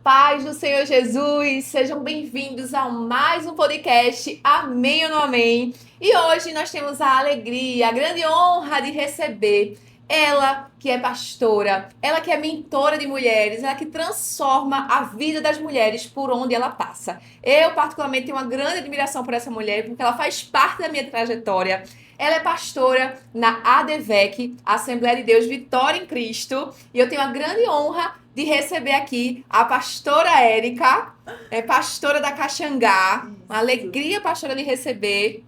paz do Senhor Jesus, sejam bem-vindos a mais um podcast Amém ou não Amém? E hoje nós temos a alegria, a grande honra de receber ela que é pastora, ela que é mentora de mulheres, ela que transforma a vida das mulheres por onde ela passa. Eu particularmente tenho uma grande admiração por essa mulher porque ela faz parte da minha trajetória. Ela é pastora na ADVEC, Assembleia de Deus Vitória em Cristo, e eu tenho a grande honra de receber aqui a pastora Érica, pastora da Caxangá. Uma alegria, pastora, de receber.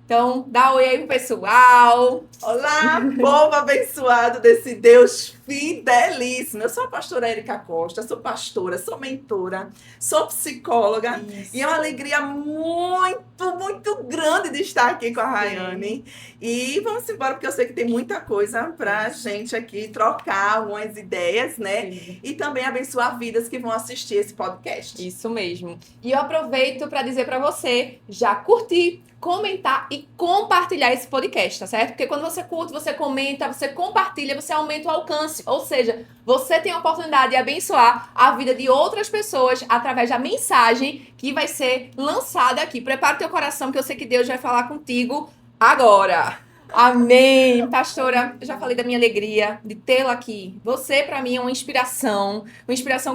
Então, dá um oi aí pro pessoal. Olá, povo abençoado desse Deus fidelíssimo. Eu sou a pastora Érica Costa, sou pastora, sou mentora, sou psicóloga. Isso. E é uma alegria muito grande de estar aqui com a Rayane. E vamos embora, porque eu sei que tem muita coisa pra gente aqui trocar algumas ideias, né? Sim. E também abençoar vidas que vão assistir esse podcast. Isso mesmo. E eu aproveito para dizer para você já curtir, comentar e compartilhar esse podcast, tá certo? Porque quando você curte, você comenta, você compartilha, você aumenta o alcance. Ou seja, você tem a oportunidade de abençoar a vida de outras pessoas através da mensagem que vai ser lançada aqui. Prepara o teu coração, que eu sei que Deus vai falar contigo agora. Amém. Pastora, eu já falei da minha alegria de tê-la aqui. Você, para mim, é uma inspiração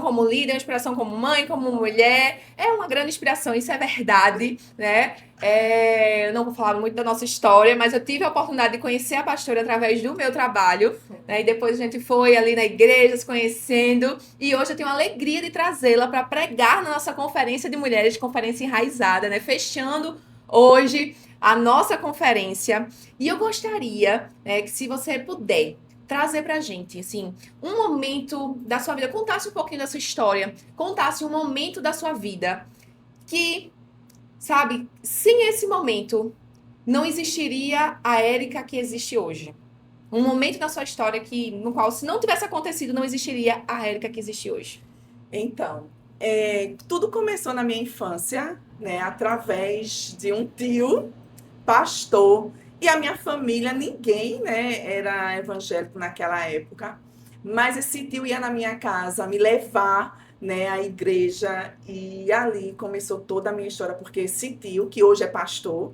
como líder, uma inspiração como mãe, como mulher. É uma grande inspiração, isso é verdade, né? Eu não vou falar muito da nossa história, mas eu tive a oportunidade de conhecer a pastora através do meu trabalho, né? E depois a gente foi ali na igreja se conhecendo. E hoje eu tenho a alegria de trazê-la para pregar na nossa conferência de mulheres, conferência enraizada, né? Fechando hoje a nossa conferência. E eu gostaria, que se você puder trazer pra gente, assim, um momento da sua vida, contasse um pouquinho da sua história, contasse um momento da sua vida que, sabe, sem esse momento não existiria a Érica que existe hoje. Um momento da sua história no qual, se não tivesse acontecido, não existiria a Érica que existe hoje. Então, tudo começou na minha infância, né, através de um tio pastor, e a minha família, ninguém, né, era evangélico naquela época, mas esse tio ia na minha casa me levar, né, à igreja, e ali começou toda a minha história, porque esse tio, que hoje é pastor,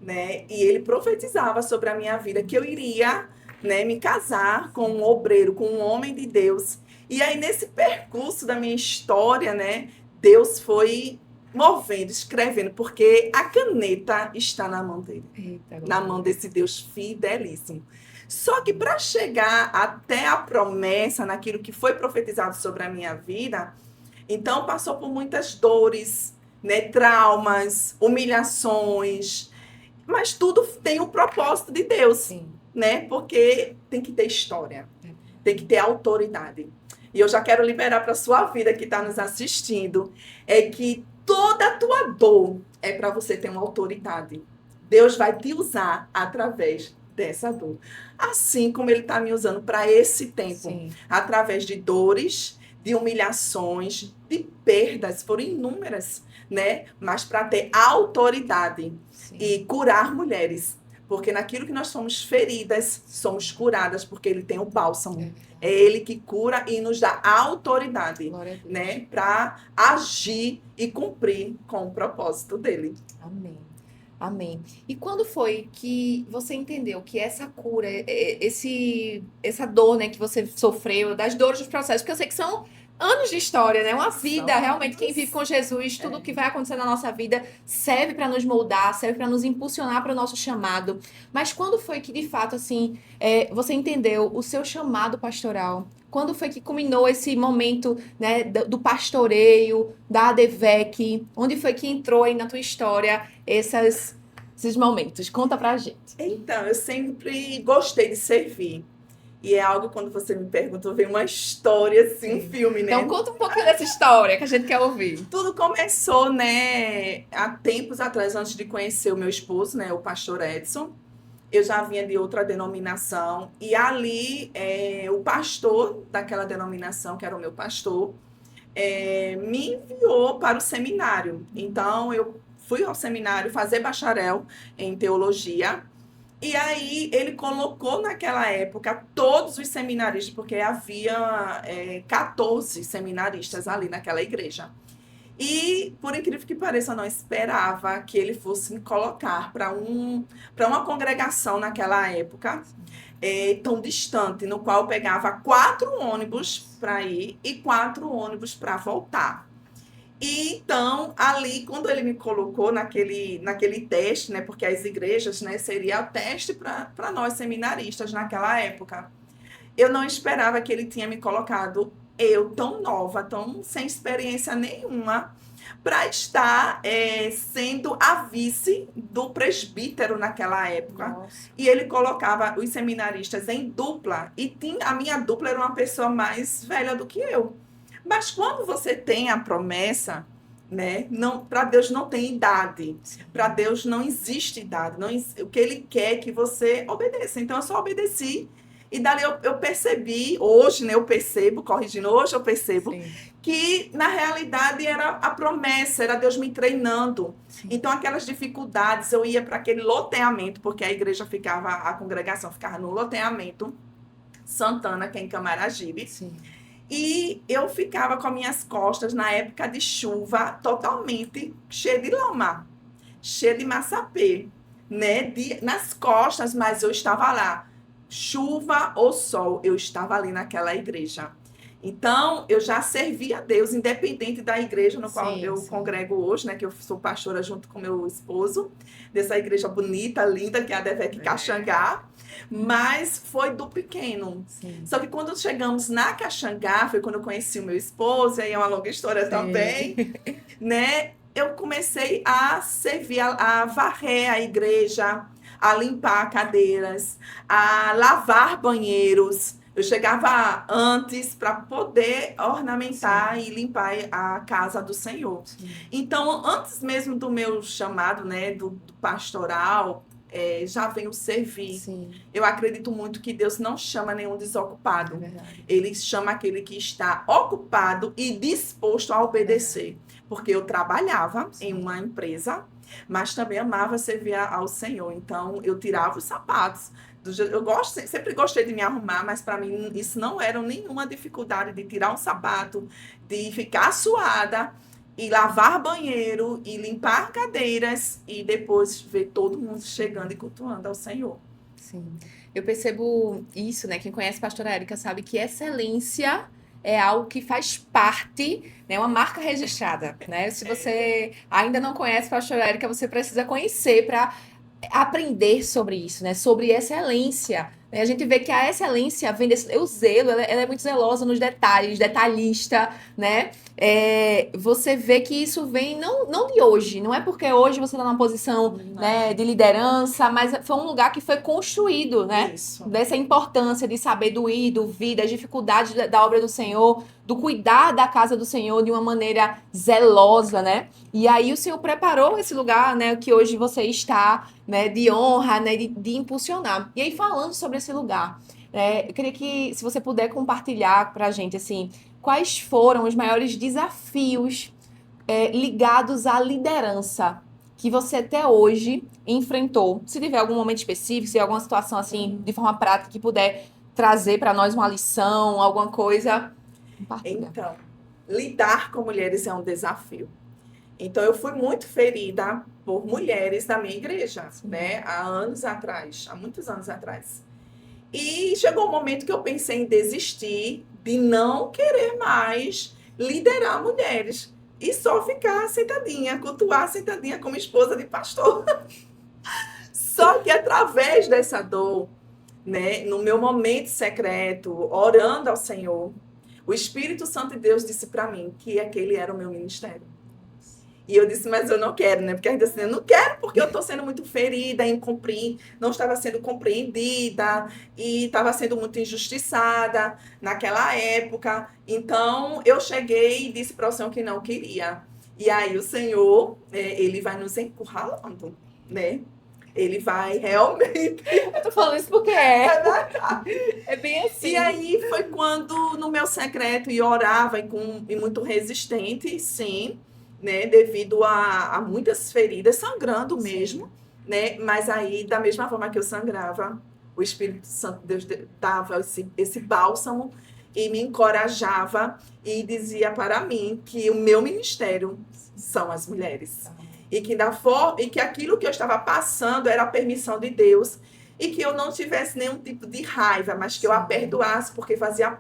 né, e ele profetizava sobre a minha vida, que eu iria, né, me casar com um obreiro, com um homem de Deus. E aí, nesse percurso da minha história, né, Deus foi movendo, escrevendo, porque a caneta está na mão dele, na mão desse Deus fidelíssimo. Só que para chegar até a promessa, naquilo que foi profetizado sobre a minha vida, então passou por muitas dores, né, traumas, humilhações, mas tudo tem um propósito de Deus, Sim. né? Porque tem que ter história, tem que ter autoridade. E eu já quero liberar para a sua vida que está nos assistindo, é que toda a tua dor é para você ter uma autoridade. Deus vai te usar através dessa dor. Assim como Ele está me usando para esse tempo. Sim. Através de dores, de humilhações, de perdas, foram inúmeras, né? Mas para ter autoridade. Sim. E curar mulheres. Porque naquilo que nós somos feridas, somos curadas, porque Ele tem o bálsamo. É Ele que cura e nos dá autoridade, né, para agir e cumprir com o propósito dele. Amém. Amém. E quando foi que você entendeu que essa cura, essa dor, né, que você sofreu, das dores dos processos, porque eu sei que são anos de história, né? Uma vida, realmente, quem vive com Jesus, tudo que vai acontecer na nossa vida serve para nos moldar, serve para nos impulsionar para o nosso chamado. Mas quando foi que, de fato, assim, você entendeu o seu chamado pastoral? Quando foi que culminou esse momento, né, do pastoreio, da ADVEC? Onde foi que entrou aí na tua história esses momentos? Conta pra gente. Então, eu sempre gostei de servir. E é algo, quando você me perguntou, vem uma história, assim, um filme, né? Então, conta um pouquinho dessa história que a gente quer ouvir. Tudo começou, né, há tempos atrás, antes de conhecer o meu esposo, né, o pastor Edson. Eu já vinha de outra denominação. E ali, o pastor daquela denominação, que era o meu pastor, me enviou para o seminário. Então, eu fui ao seminário fazer bacharel em teologia. E aí ele colocou naquela época todos os seminaristas, porque havia 14 seminaristas ali naquela igreja. E, por incrível que pareça, eu não esperava que ele fosse me colocar para uma congregação naquela época, tão distante, no qual eu pegava 4 ônibus para ir e 4 ônibus para voltar. E então, ali, quando ele me colocou naquele teste, né, porque as igrejas, né, seria o teste para nós seminaristas naquela época, eu não esperava que ele tinha me colocado, eu tão nova, tão sem experiência nenhuma, para estar sendo a vice do presbítero naquela época. Nossa. E ele colocava os seminaristas em dupla, e a minha dupla era uma pessoa mais velha do que eu. Mas quando você tem a promessa, né, não, para Deus não tem idade, para Deus não existe idade, o que Ele quer é que você obedeça. Então eu só obedeci e dali eu percebi, hoje, né, eu percebo, corrigindo, hoje eu percebo Sim. que na realidade era a promessa, era Deus me treinando. Sim. Então aquelas dificuldades, eu ia para aquele loteamento, porque a igreja ficava, a congregação ficava no loteamento Santana, que é em Camaragibe. Sim. E eu ficava com as minhas costas, na época de chuva, totalmente cheia de lama, cheia de massapê, né? Nas costas, mas eu estava lá. Chuva ou sol, eu estava ali naquela igreja. Então, eu já servia a Deus, independente da igreja no qual eu congrego hoje, né? Que eu sou pastora junto com meu esposo, dessa igreja bonita, linda, que é a Devec Caxangá. Mas foi do pequeno. Sim. Só que quando chegamos na Caxangá, foi quando eu conheci o meu esposo, aí é uma longa história também, né? Eu comecei a servir, a varrer a igreja, a limpar cadeiras, a lavar banheiros. Eu chegava antes para poder ornamentar e limpar a casa do Senhor. Sim. Então, antes mesmo do meu chamado, né, do pastoral, já venho servir. Sim. Eu acredito muito que Deus não chama nenhum desocupado. É verdade. Ele chama aquele que está ocupado e disposto a obedecer. Porque eu trabalhava em uma empresa, mas também amava servir ao Senhor. Então, eu tirava os sapatos. Sempre gostei de me arrumar, mas para mim isso não era nenhuma dificuldade de tirar um sapato, de ficar suada, e lavar banheiro, e limpar cadeiras, e depois ver todo mundo chegando e cultuando ao Senhor. Sim. Eu percebo isso, né? Quem conhece a pastora Érica sabe que excelência é algo que faz parte, né? Uma marca registrada, né? Se você ainda não conhece a pastora Érica, você precisa conhecer para aprender sobre isso, né? Sobre excelência. A gente vê que a excelência vem desse... O zelo, ela é muito zelosa nos detalhes, detalhista, né? Você vê que isso vem não de hoje, não é porque hoje você está numa posição, né, de liderança, mas foi um lugar que foi construído, né? Isso. Dessa importância de saber do ir, do vir, das dificuldades da obra do Senhor, do cuidar da casa do Senhor de uma maneira zelosa, né? E aí o Senhor preparou esse lugar, né, que hoje você está, né, de honra, né, de impulsionar. E aí falando sobre esse lugar, eu queria que, se você puder compartilhar pra gente, assim, quais foram os maiores desafios ligados à liderança que você até hoje enfrentou? Se tiver algum momento específico, se tiver alguma situação assim, de forma prática, que puder trazer para nós uma lição, alguma coisa, compartilha. Então, lidar com mulheres é um desafio. Então, eu fui muito ferida por mulheres da minha igreja, né? Há muitos anos atrás. E chegou um momento que eu pensei em desistir, de não querer mais liderar mulheres. E só ficar sentadinha, cultuar sentadinha como esposa de pastor. Só que através dessa dor, né, no meu momento secreto, orando ao Senhor, o Espírito Santo de Deus disse para mim que aquele era o meu ministério. E eu disse, mas eu não quero, né? Porque a gente assim, eu não quero porque eu estou sendo muito ferida, não estava sendo compreendida e estava sendo muito injustiçada naquela época. Então, eu cheguei e disse para o Senhor que não queria. E aí o Senhor, ele vai nos encurralando, né? Ele vai realmente... Eu tô falando isso porque é bem assim. E aí foi quando, no meu secreto, e orava e muito resistente, sim, né, devido a muitas feridas, sangrando mesmo, né? Mas aí, da mesma forma que eu sangrava, o Espírito Santo, Deus dava esse bálsamo e me encorajava e dizia para mim que o meu ministério são as mulheres. E que aquilo que eu estava passando era a permissão de Deus e que eu não tivesse nenhum tipo de raiva, mas que eu a perdoasse porque fazia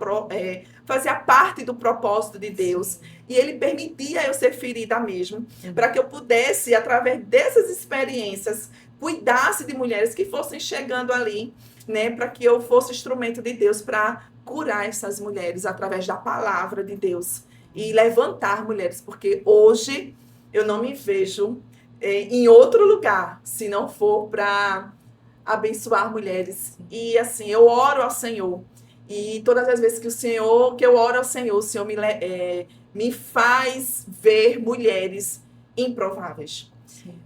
parte do propósito de Deus. E Ele permitia eu ser ferida mesmo, para que eu pudesse, através dessas experiências, cuidasse de mulheres que fossem chegando ali, né, para que eu fosse instrumento de Deus para curar essas mulheres através da palavra de Deus e levantar mulheres, porque hoje eu não me vejo em outro lugar, se não for para abençoar mulheres. E assim, eu oro ao Senhor. E todas as vezes que eu oro ao Senhor, o Senhor me faz ver mulheres improváveis.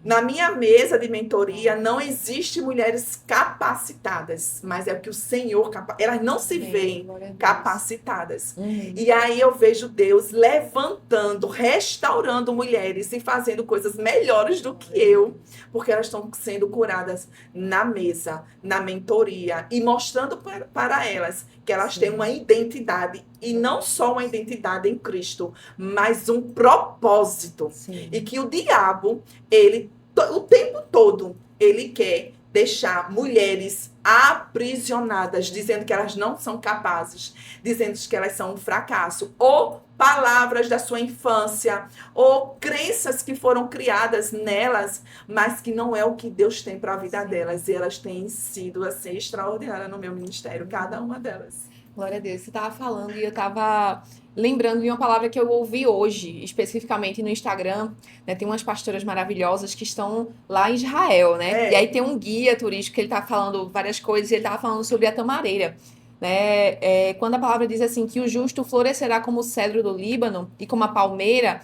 Na minha mesa de mentoria não existe mulheres capacitadas, mas é o que o Senhor elas não se veem capacitadas. E aí eu vejo Deus levantando, restaurando mulheres e fazendo coisas melhores do que eu, porque elas estão sendo curadas na mesa, na mentoria e mostrando para elas que elas têm uma identidade e não só uma identidade em Cristo, mas um propósito. E que o diabo, ele o tempo todo, ele quer deixar mulheres aprisionadas, dizendo que elas não são capazes, dizendo que elas são um fracasso, ou palavras da sua infância, ou crenças que foram criadas nelas, mas que não é o que Deus tem para a vida delas. E elas têm sido assim extraordinárias no meu ministério, cada uma delas. Glória a Deus. Você estava falando e eu estava lembrando de uma palavra que eu ouvi hoje, especificamente no Instagram, né? Tem umas pastoras maravilhosas que estão lá em Israel, né? E aí tem um guia turístico que ele tá falando várias coisas e ele estava falando sobre a tamareira, né? Quando a palavra diz assim que o justo florescerá como o cedro do Líbano e como a palmeira,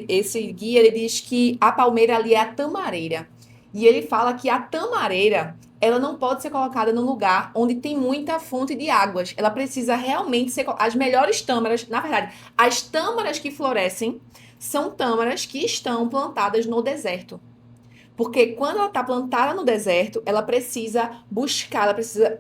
esse guia ele diz que a palmeira ali é a tamareira. E ele fala que a tamareira ela não pode ser colocada num lugar onde tem muita fonte de águas. Ela precisa realmente ser... As melhores tâmaras, na verdade, as tâmaras que florescem são tâmaras que estão plantadas no deserto. Porque quando ela está plantada no deserto, ela precisa buscar, ela precisa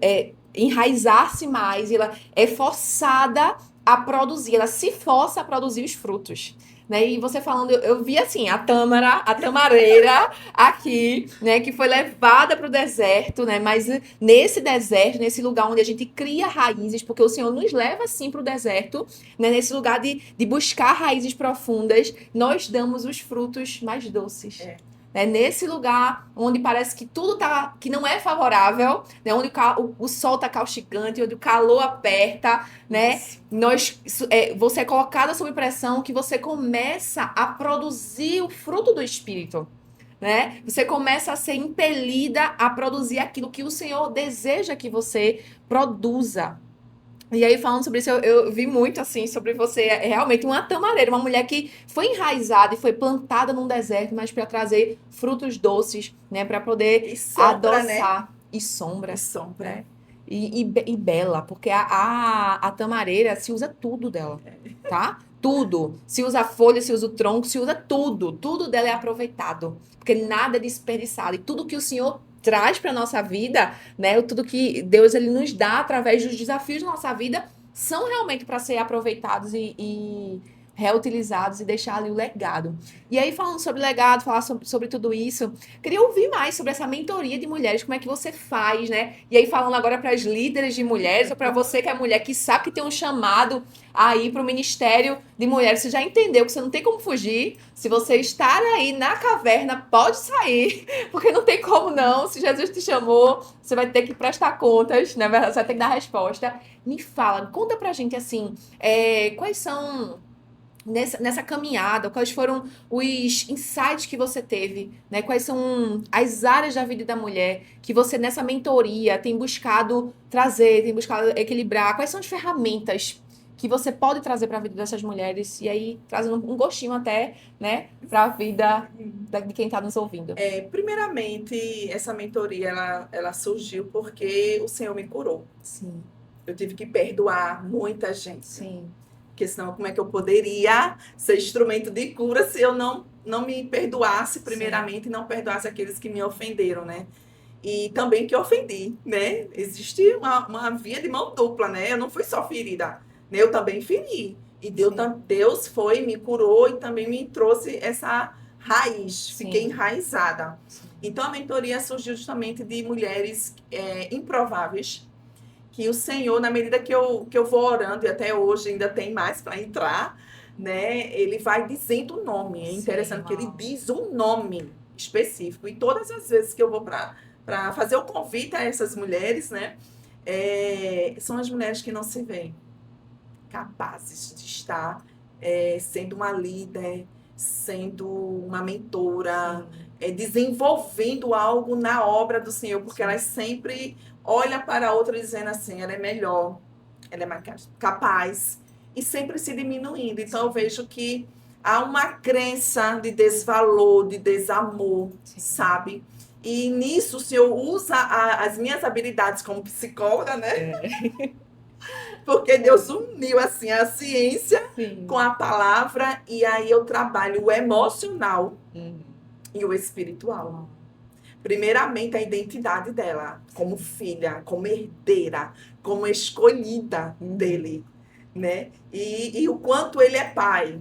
enraizar-se mais, ela é forçada a produzir, ela se força a produzir os frutos. Né? E você falando, eu vi assim, a tamareira aqui, né, que foi levada para o deserto, né, mas nesse deserto, nesse lugar onde a gente cria raízes, porque o Senhor nos leva assim para o deserto, né, nesse lugar de buscar raízes profundas, nós damos os frutos mais doces. Nesse lugar onde parece que tudo tá, que não é favorável, né? Onde o sol tá causticante, onde o calor aperta, né? Você é colocada sob pressão que você começa a produzir o fruto do Espírito, né? Você começa a ser impelida a produzir aquilo que o Senhor deseja que você produza. E aí, falando sobre isso, eu vi muito, assim, sobre você. É realmente uma tamareira, uma mulher que foi enraizada e foi plantada num deserto, mas para trazer frutos doces, né? Para poder adoçar. Né? E sombra. E sombra. Né? E bela, porque a tamareira se usa tudo dela, tá? Tudo. Se usa a folha, se usa o tronco, se usa tudo. Tudo dela é aproveitado, porque nada é desperdiçado. E tudo que o Senhor traz para nossa vida, né? Tudo que Deus ele nos dá através dos desafios da nossa vida são realmente para ser aproveitados e reutilizados e deixar ali o legado. E aí, falando sobre legado, falar sobre tudo isso, queria ouvir mais sobre essa mentoria de mulheres, como é que você faz, né? E aí, falando agora para as líderes de mulheres, ou para você que é mulher, que sabe que tem um chamado aí para o Ministério de Mulheres, você já entendeu que você não tem como fugir. Se você estar aí na caverna, pode sair, porque não tem como não. Se Jesus te chamou, você vai ter que prestar contas, né? Você vai ter que dar resposta. Me fala, conta pra gente assim, quais são... Nessa caminhada, quais foram os insights que você teve, né? Quais são as áreas da vida da mulher que você, nessa mentoria, tem buscado trazer, tem buscado equilibrar? Quais são as ferramentas que você pode trazer para a vida dessas mulheres? E aí, trazendo um gostinho até, né, para a vida de quem está nos ouvindo. Primeiramente, essa mentoria, ela surgiu porque o Senhor me curou. Sim. Eu tive que perdoar muita gente. Sim. Porque senão como é que eu poderia ser instrumento de cura se eu não me perdoasse primeiramente e não perdoasse aqueles que me ofenderam, né? E também que eu ofendi, né? Existe uma via de mão dupla, né? Eu não fui só ferida, né? Eu também feri. E Deus foi, me curou e também me trouxe essa raiz. Fiquei enraizada. Então, a mentoria surgiu justamente de mulheres improváveis, que o Senhor, na medida que eu vou orando, e até hoje ainda tem mais para entrar, né? Ele vai dizendo o nome. É interessante que ele diz um nome específico. E todas as vezes que eu vou para fazer o convite a essas mulheres, né? São as mulheres que não se veem capazes de estar sendo uma líder, sendo uma mentora, desenvolvendo algo na obra do Senhor, porque elas sempre olham para a outra dizendo assim, ela é melhor, ela é mais capaz, e sempre se diminuindo. Então eu vejo que há uma crença de desvalor, de desamor, sabe? E nisso o Senhor usa as minhas habilidades como psicóloga, né? Porque Deus uniu assim a ciência com a palavra, e aí eu trabalho o emocional e o espiritual. Primeiramente, a identidade dela como filha, como herdeira, como escolhida dele, né? E o quanto ele é pai,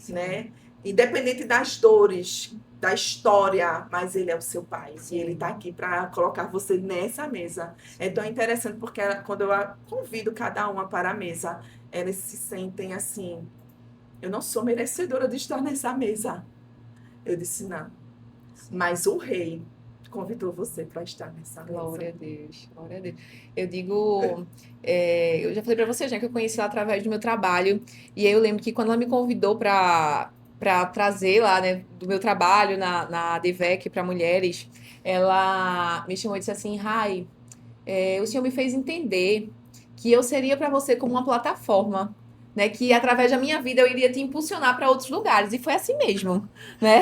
né? Independente das dores, da história, mas ele é o seu pai. E ele está aqui para colocar você nessa mesa. É tão interessante porque quando eu convido cada uma para a mesa, elas se sentem assim, eu não sou merecedora de estar nessa mesa. Eu disse, não. Mas o rei convidou você para estar nessa mesa. Glória a Deus, glória a Deus. Eu digo, eu já falei para você, já que eu conheci ela através do meu trabalho, e aí eu lembro que quando ela me convidou para trazer lá, né, do meu trabalho na ADVEC para mulheres, ela me chamou e disse assim, Rai, o Senhor me fez entender que eu seria para você como uma plataforma, né, que através da minha vida eu iria te impulsionar para outros lugares, e foi assim mesmo, né?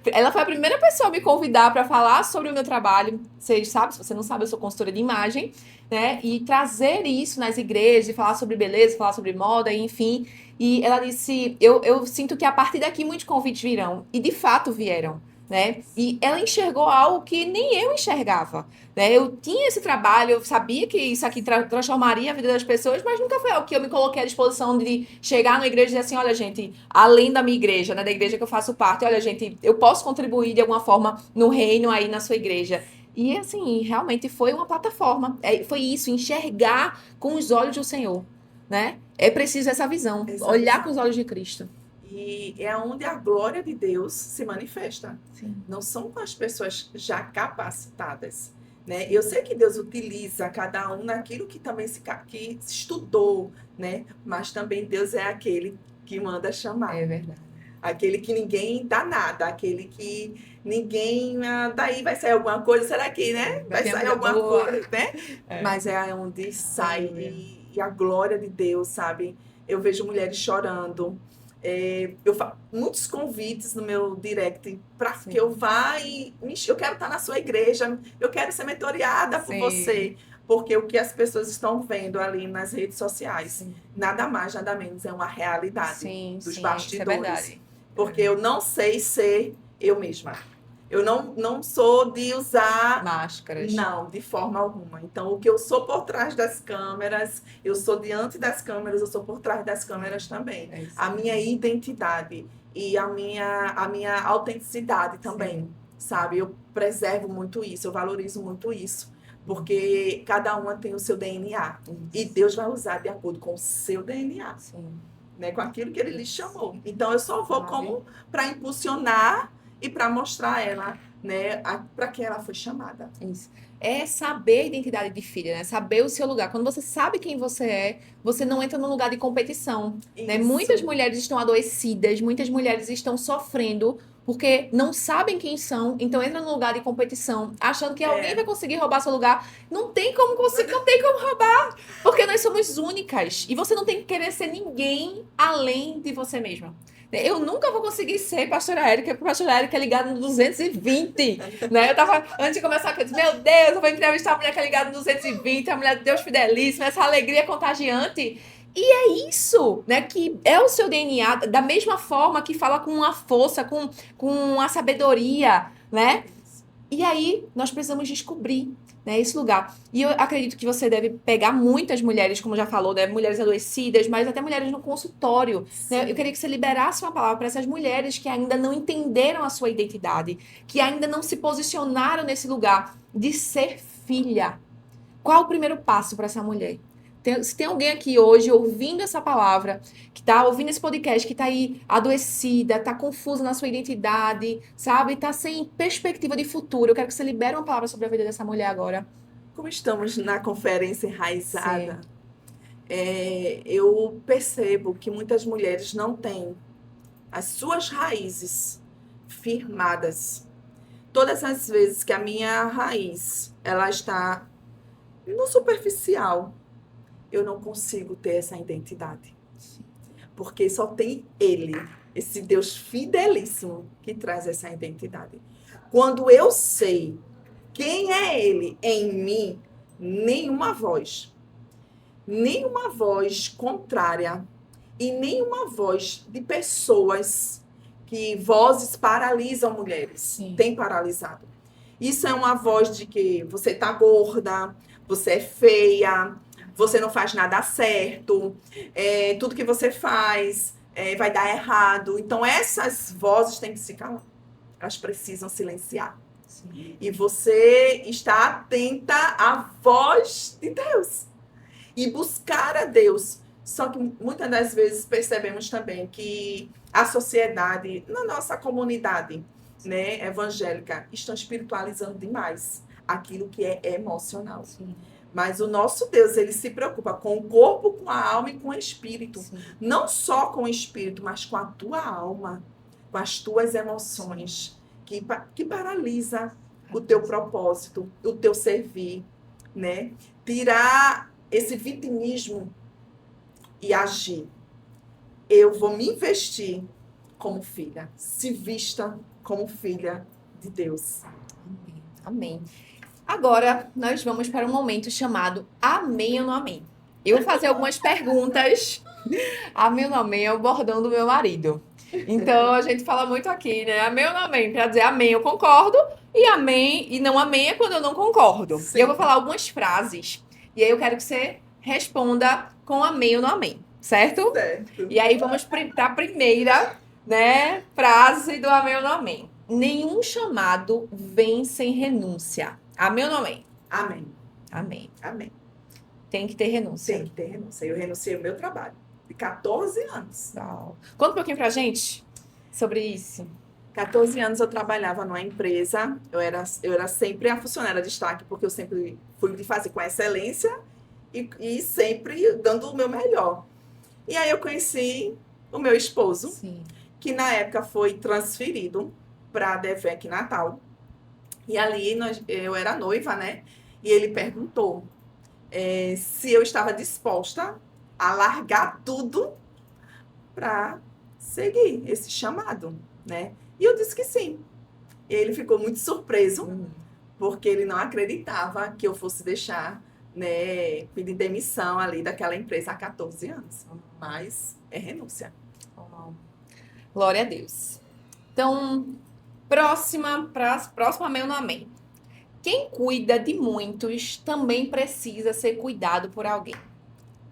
Ela foi a primeira pessoa a me convidar para falar sobre o meu trabalho. Vocês sabem, se você não sabe, eu sou consultora de imagem, né? E trazer isso nas igrejas, e falar sobre beleza, falar sobre moda, enfim. E ela disse, eu sinto que a partir daqui muitos convites virão, e de fato vieram, né? E ela enxergou algo que nem eu enxergava, né? Eu tinha esse trabalho, eu sabia que isso aqui transformaria a vida das pessoas, mas nunca foi algo que eu me coloquei à disposição de chegar na igreja e dizer assim, olha, gente, além da minha igreja, né, da igreja que eu faço parte, olha, gente, eu posso contribuir de alguma forma no reino aí na sua igreja. E, assim, realmente foi uma plataforma. Foi isso, enxergar com os olhos do Senhor, né? É preciso essa visão, olhar com os olhos de Cristo. E é onde a glória de Deus se manifesta. Sim. Não são com as pessoas já capacitadas, né? Eu sei que Deus utiliza cada um naquilo que também que estudou, né? Mas também Deus é aquele que manda chamar. É verdade. Aquele que ninguém dá nada, aquele que ninguém, daí vai sair alguma coisa, será que, né? Vai sair alguma coisa, né? Mas é onde sai e a glória de Deus, sabe? Eu vejo mulheres chorando. Eu faço muitos convites no meu direct para que eu vá e eu quero estar na sua igreja, eu quero ser mentoreada por você, porque o que as pessoas estão vendo ali nas redes sociais, nada mais, nada menos, é uma realidade dos bastidores. Isso é verdade. Porque eu não sei ser eu mesma. Eu não sou de usar máscaras. Não, de forma alguma. Então, o que eu sou por trás das câmeras, eu sou diante das câmeras, eu sou por trás das câmeras também. A minha identidade e a minha autenticidade também, sabe? Eu preservo muito isso, eu valorizo muito isso. Porque cada uma tem o seu DNA. E Deus vai usar de acordo com o seu DNA. Né? Com aquilo que Ele lhe chamou. Então, eu só vou como para impulsionar e para mostrar ela, né, para que ela foi chamada. Isso. É saber a identidade de filha, né? Saber o seu lugar. Quando você sabe quem você é, você não entra num lugar de competição. Né? Muitas mulheres estão adoecidas, muitas mulheres estão sofrendo porque não sabem quem são, então entra num lugar de competição, achando que alguém vai conseguir roubar seu lugar. Não tem como conseguir, não tem como roubar, porque nós somos únicas. E você não tem que querer ser ninguém além de você mesma. Eu nunca vou conseguir ser pastora Érica, porque a pastora Érica é ligada no 220, né? Eu tava, antes de começar, eu disse, meu Deus, eu vou entrevistar a mulher que é ligada no 220, a mulher de Deus fidelíssima, essa alegria contagiante. Isso, né, que é o seu DNA, da mesma forma que fala com a força, com a sabedoria, né? E aí, nós precisamos descobrir, né, esse lugar. E eu acredito que você deve pegar muitas mulheres, como já falou, né, mulheres adoecidas, mas até mulheres no consultório, né? Eu Sim. queria que você liberasse uma palavra para essas mulheres que ainda não entenderam a sua identidade, que ainda não se posicionaram nesse lugar de ser filha. Qual o primeiro passo para essa mulher? Se tem alguém aqui hoje ouvindo essa palavra, que tá ouvindo esse podcast, que tá aí adoecida, tá confusa na sua identidade, sabe? Tá sem perspectiva de futuro. Eu quero que você libere uma palavra sobre a vida dessa mulher agora. Como estamos na conferência Sim. enraizada, eu percebo que muitas mulheres não têm as suas raízes firmadas. Todas as vezes que a minha raiz ela está no superficial, eu não consigo ter essa identidade. Porque só tem Ele, esse Deus fidelíssimo, que traz essa identidade. Quando eu sei quem é Ele em mim, nenhuma voz contrária e nenhuma voz de pessoas que vozes paralisam mulheres, Sim. tem paralisado. Isso é uma voz de que você tá gorda, você é feia, você não faz nada certo, tudo que você faz vai dar errado. Então, essas vozes têm que se calar. Elas precisam silenciar. Sim. E você está atenta à voz de Deus. E buscar a Deus. Só que muitas das vezes percebemos também que a sociedade, na nossa comunidade, né, evangélica, estão espiritualizando demais aquilo que é emocional. Sim. Mas o nosso Deus, ele se preocupa com o corpo, com a alma e com o espírito. Sim. Não só com o espírito, mas com a tua alma, com as tuas emoções, que paralisa o teu propósito, o teu servir, né? Tirar esse vitimismo e agir. Eu vou me investir como filha. Se vista como filha de Deus. Amém. Amém. Agora, nós vamos para um momento chamado Amém ou não Amém. Eu vou fazer algumas perguntas. Amém ou não Amém é o bordão do meu marido. Então, a gente fala muito aqui, né? Amém ou não Amém? Para dizer Amém, eu concordo. E Amém e não Amém é quando eu não concordo. Sim. E eu vou falar algumas frases. E aí eu quero que você responda com Amém ou não Amém. Certo? Certo. E aí vamos para a primeira, né, frase do Amém ou não Amém. Nenhum chamado vem sem renúncia. Amém ou não amém? Amém. Amém. Amém. Tem que ter renúncia. Tem que ter renúncia. Eu renunciei ao meu trabalho de 14 anos. Legal. Conta um pouquinho pra gente sobre isso. 14 anos eu trabalhava numa empresa, eu era sempre a funcionária de destaque, porque eu sempre fui de fazer com excelência e sempre dando o meu melhor. E aí eu conheci o meu esposo, Sim. que na época foi transferido para a DEVEC Natal. E ali eu era noiva, né? E ele perguntou se eu estava disposta a largar tudo para seguir esse chamado, né? E eu disse que sim. E ele ficou muito surpreso, porque ele não acreditava que eu fosse deixar, né, pedir demissão ali daquela empresa há 14 anos. Mas é renúncia. Oh. Glória a Deus. Então, próxima amém ou não amém. Quem cuida de muitos também precisa ser cuidado por alguém.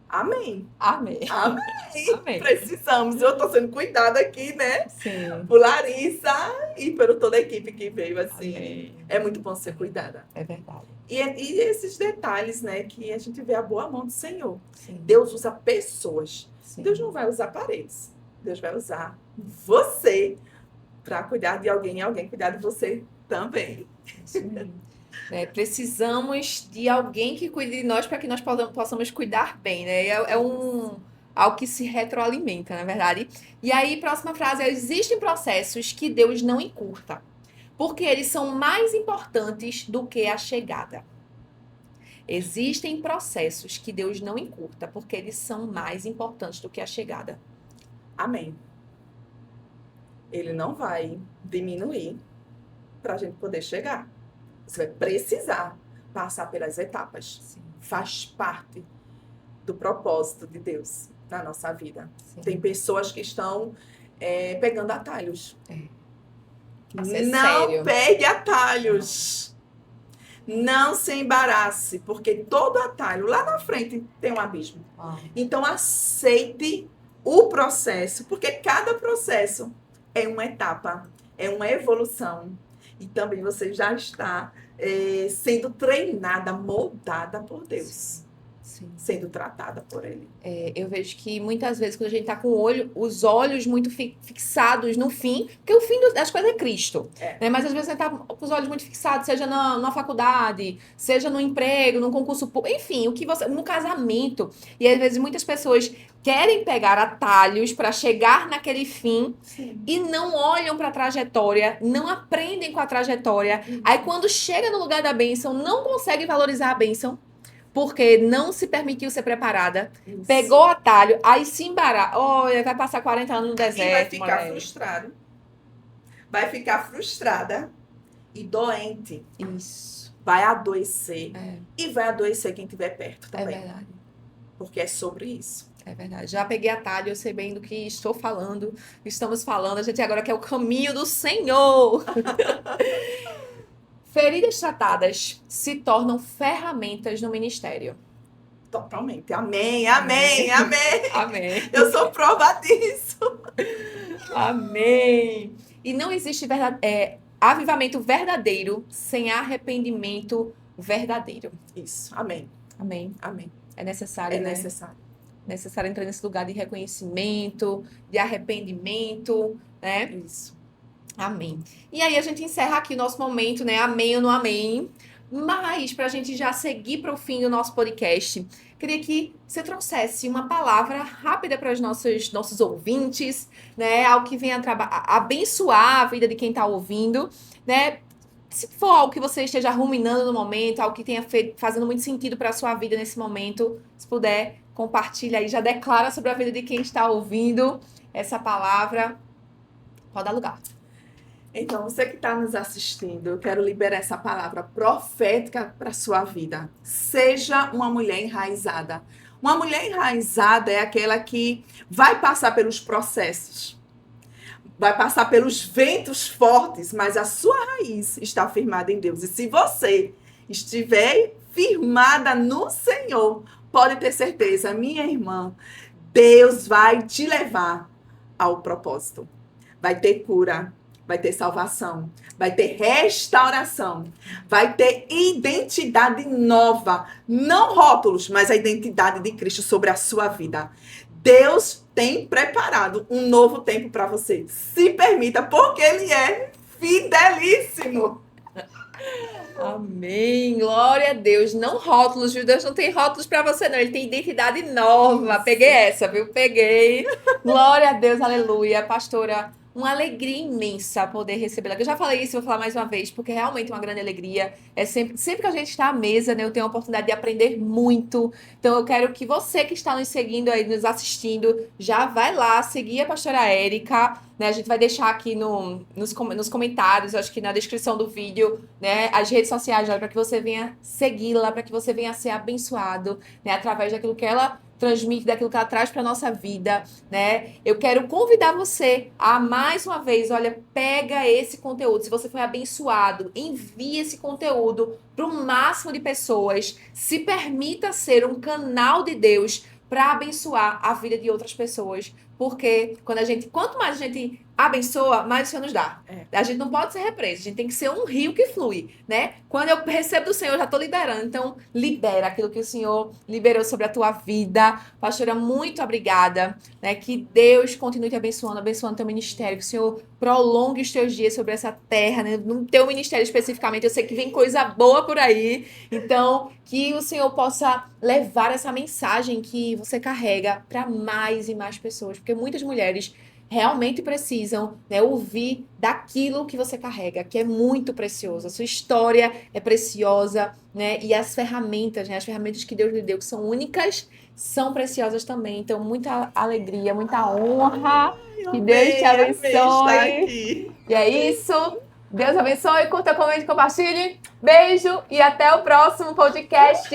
Amém. Amém. Amém. Amém. Precisamos. Eu estou sendo cuidada aqui, né? Sim. Por Larissa e por toda a equipe que veio, assim. Amém. É muito bom ser cuidada. É verdade. E esses detalhes, né? Que a gente vê a boa mão do Senhor. Sim. Deus usa pessoas. Sim. Deus não vai usar paredes. Deus vai usar você para cuidar de alguém e alguém cuidar de você também. Isso mesmo. Precisamos de alguém que cuide de nós para que nós possamos cuidar bem, né? Algo que se retroalimenta, na verdade. E aí, próxima frase é: existem processos que Deus não encurta, porque eles são mais importantes do que a chegada. Existem processos que Deus não encurta, porque eles são mais importantes do que a chegada. Amém. Ele não vai diminuir para a gente poder chegar. Você vai precisar passar pelas etapas. Sim. Faz parte do propósito de Deus na nossa vida. Sim. Tem pessoas que estão pegando atalhos. Isso é Não sério. pegue atalhos. Não se embarace, porque todo atalho lá na frente tem um abismo. Então, aceite o processo, porque cada processo é uma etapa, é uma evolução. E também você já está sendo treinada, moldada por Deus. Sim. Sendo tratada por Ele. Eu vejo que muitas vezes quando a gente tá com os olhos muito fixados no fim, porque o fim das coisas é Cristo, né? Mas às vezes você tá com os olhos muito fixados, seja na faculdade, seja no emprego, num concurso público, enfim, no casamento. E às vezes muitas pessoas querem pegar atalhos para chegar naquele fim. Sim. E não olham para a trajetória, não aprendem com a trajetória. Aí quando chega no lugar da bênção, não consegue valorizar a bênção. Porque não se permitiu ser preparada, Isso. pegou atalho, aí se embaraça. Olha, vai passar 40 anos no E vai deserto, ficar mulher. frustrado. Vai ficar frustrada e doente. Isso. Vai adoecer. É. E vai adoecer quem estiver perto É também. verdade. Porque é sobre isso. É verdade. Já peguei atalho, eu sei bem do que estou falando, estamos falando. A gente agora quer o caminho do Senhor. Feridas tratadas se tornam ferramentas no ministério. Totalmente. Amém, amém, amém. Amém. Eu sou prova disso. Amém. E não existe avivamento verdadeiro sem arrependimento verdadeiro. Isso. Amém. Amém. Amém. É necessário, É né? necessário. Necessário entrar nesse lugar de reconhecimento, de arrependimento, né? Isso. Amém. E aí a gente encerra aqui o nosso momento, né? Amém ou não amém? Mas, para a gente já seguir para o fim do nosso podcast, queria que você trouxesse uma palavra rápida para os nossos ouvintes, né? Algo que venha abençoar a vida de quem está ouvindo, né? Se for algo que você esteja ruminando no momento, algo que tenha fazendo muito sentido para a sua vida nesse momento, se puder, compartilha aí, já declara sobre a vida de quem está ouvindo essa palavra. Pode dar lugar. Então, você que está nos assistindo, eu quero liberar essa palavra profética para a sua vida. Seja uma mulher enraizada. Uma mulher enraizada é aquela que vai passar pelos processos, vai passar pelos ventos fortes, mas a sua raiz está firmada em Deus. E se você estiver firmada no Senhor, pode ter certeza, minha irmã, Deus vai te levar ao propósito. Vai ter cura. Vai ter salvação, vai ter restauração, vai ter identidade nova. Não rótulos, mas a identidade de Cristo sobre a sua vida. Deus tem preparado um novo tempo para você. Se permita, porque Ele é fidelíssimo. Amém, glória a Deus. Não rótulos, viu? Deus não tem rótulos para você, não. Ele tem identidade nova. Peguei essa, viu? Peguei. Glória a Deus, aleluia. Pastora, uma alegria imensa poder recebê-la. Eu já falei isso, vou falar mais uma vez, porque realmente é uma grande alegria. É sempre que a gente está à mesa, né, eu tenho a oportunidade de aprender muito. Então eu quero que você que está nos seguindo aí, nos assistindo, já vai lá seguir a pastora Érica, né? A gente vai deixar aqui nos comentários, acho que na descrição do vídeo, né, as redes sociais para que você venha segui-la, para que você venha ser abençoado, né, através daquilo que ela transmite, daquilo que ela traz para nossa vida, né? Eu quero convidar você a, mais uma vez, olha, pega esse conteúdo. Se você foi abençoado, envie esse conteúdo para o máximo de pessoas. Se permita ser um canal de Deus para abençoar a vida de outras pessoas. Porque quanto mais a gente abençoa, mais o Senhor nos dá. A gente não pode ser represo, a gente tem que ser um rio que flui, né? Quando eu recebo do Senhor, eu já estou liberando. Então, libera aquilo que o Senhor liberou sobre a tua vida. Pastora, muito obrigada, né? Que Deus continue te abençoando teu ministério, que o Senhor prolongue os teus dias sobre essa terra, né? No teu ministério especificamente, eu sei que vem coisa boa por aí. Então, que o Senhor possa levar essa mensagem que você carrega para mais e mais pessoas, porque muitas mulheres realmente precisam, né, ouvir daquilo que você carrega, que é muito precioso. A sua história é preciosa, né? E as ferramentas, né, as ferramentas que Deus lhe deu, que são únicas, são preciosas também. Então, muita alegria, muita honra. Que Deus te abençoe. E é isso. Deus abençoe. Curta, comente, compartilhe. Beijo e até o próximo podcast.